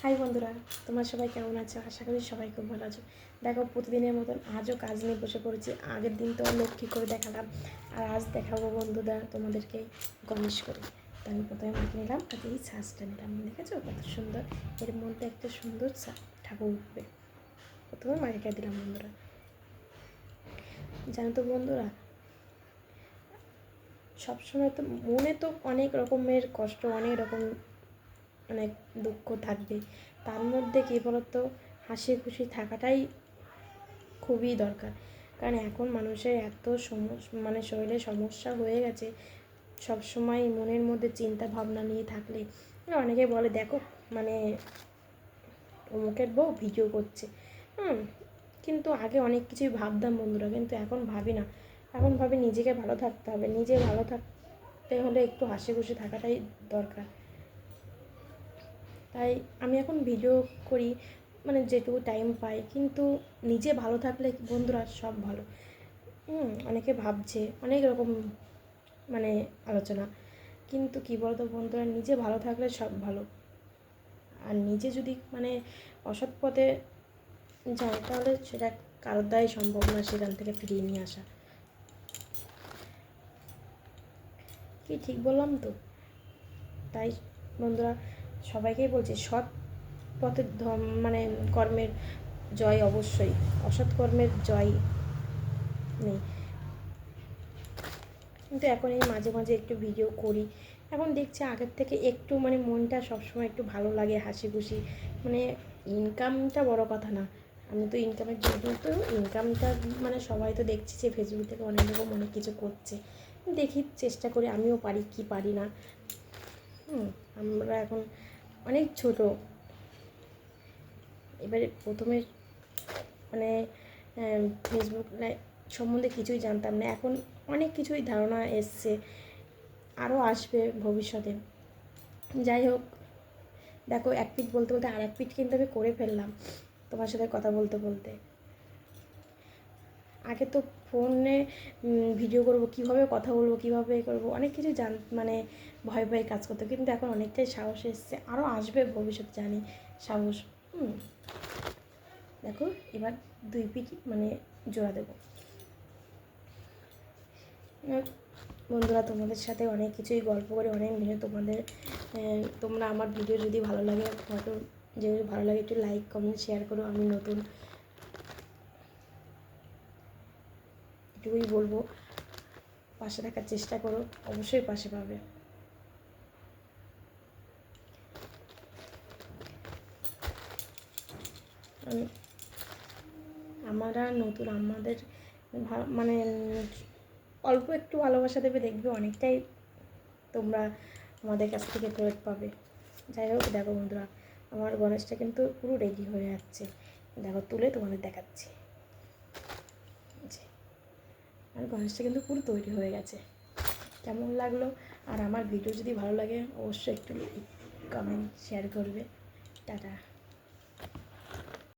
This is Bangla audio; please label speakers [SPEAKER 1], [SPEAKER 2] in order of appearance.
[SPEAKER 1] হাই বন্ধুরা, তোমরা সবাই কেমন আছো? আশা করি সবাই খুব ভালো আছো। দেখো, প্রতিদিনের মতন আজও কাজ নিয়ে বসে পড়েছি। আগের দিন তো লক্ষ্মী করে দেখালাম, আর আজ দেখাবো বন্ধুরা তোমাদেরকে গণেশ করে। তো আমি প্রথমে মাকে নিলাম, আর এই ছাঁচটা নিলাম। দেখেছো কত সুন্দর, এর মধ্যে একটা সুন্দর ঠাকুর উঠবে। প্রথমে মাকে দিলাম বন্ধুরা। জানো তো বন্ধুরা, সবসময় তো মনে তো অনেক রকমের কষ্ট, অনেক রকম অনেক দুঃখ থাকবে। তার মধ্যে কী বলতো, হাসি খুশি থাকাটাই খুবই দরকার। কারণ এখন মানুষের এত মানে শরীরে সমস্যা হয়ে গেছে, সবসময় মনের মধ্যে চিন্তা ভাবনা নিয়ে থাকলে অনেকে বলে দেখো মানে অমুকের বউ ভিডিও করছে। কিন্তু আগে অনেক কিছুই ভাবতাম বন্ধুরা, কিন্তু এখন ভাবি না। এখন ভাবি নিজেকে ভালো থাকতে হবে, নিজে ভালো থাকতে হলে একটু হাসি খুশি থাকাটাই দরকার। তাই আমি এখন ভিডিও করি, মানে যেটুকু টাইম পাই, কিন্তু নিজে ভালো থাকলে বন্ধুরা সব ভালো। অনেকে ভাবছে অনেক রকম মানে আলোচনা, কিন্তু কী বলতো বন্ধুরা, নিজে ভালো থাকলে সব ভালো। আর নিজে যদি মানে অসৎ পথে যায়, তাহলে সেটা কারোর দ্বারাই সম্ভব না সেখান থেকে ফিরিয়ে নিয়ে আসা। কি ঠিক বললাম তো? তাই বন্ধুরা, সবাইকেই বলছি সৎ পথের মানে কর্মের জয় অবশ্যই, অসৎ কর্মের জয় নেই। কিন্তু এখন এই মাঝে মাঝে একটু ভিডিও করি, এখন দেখছি আগের থেকে একটু মানে মনটা সবসময় একটু ভালো লাগে, হাসি খুশি। মানে ইনকামটা বড় কথা না, আমি তো ইনকামের জন্য, কিন্তু ইনকামটা মানে সবাই তো দেখছি যে ফেসবুক থেকে অনেক রকম অনেক কিছু করছে। দেখি, চেষ্টা করি আমিও পারি কি পারি না। আমরা এখন অনেক ছোট, এবারে প্রথমে মানে ফেসবুক সম্বন্ধে কিছুই জানতাম না, এখন অনেক কিছুই ধারণা এসছে, আরও আসবে ভবিষ্যতে। যাই হোক, দেখো এক পিঠ বলতে বলতে আর এক পিঠ কিন্তু আমি করে ফেললাম তোমার সাথে কথা বলতে বলতে। আগে তো ফোনে ভিডিও করব, কীভাবে কথা বলবো, কীভাবে করবো, অনেক কিছু মানে ভয় ভয়ে কাজ করতে, কিন্তু এখন অনেকটাই সাহস এসছে, আরও আসবে ভবিষ্যৎ জানি সাহস। দেখো এবার দুই পিঠ মানে জোড়া দেবো। বন্ধুরা, তোমাদের সাথে অনেক কিছুই গল্প করে, অনেক ভিডিও তোমরা আমার ভিডিও যদি ভালো লাগে, হয়তো যদি ভালো লাগে একটু লাইক কমেন্ট শেয়ার করো। আমি নতুন, এটুকুই বলবো, পাশে থাকার চেষ্টা করো, অবশ্যই পাশে পাবে। আমরা নতুন, আমাদের মানে অল্প একটু ভালোবাসা দেবে, দেখবে অনেকটাই তোমরা আমাদের কাছ থেকে ফেরত পাবে। যাই হোক, দেখো বন্ধুরা, আমার গণেশটা কিন্তু পুরো রেডি হয়ে যাচ্ছে। দেখো তুলে তোমাদের দেখাচ্ছি। আর গণেশটা কিন্তু পুরো তৈরি হয়ে গেছে। কেমন লাগলো? আর আমার ভিডিও যদি ভালো লাগে অবশ্যই একটু কমেন্ট শেয়ার করবে। টাটা।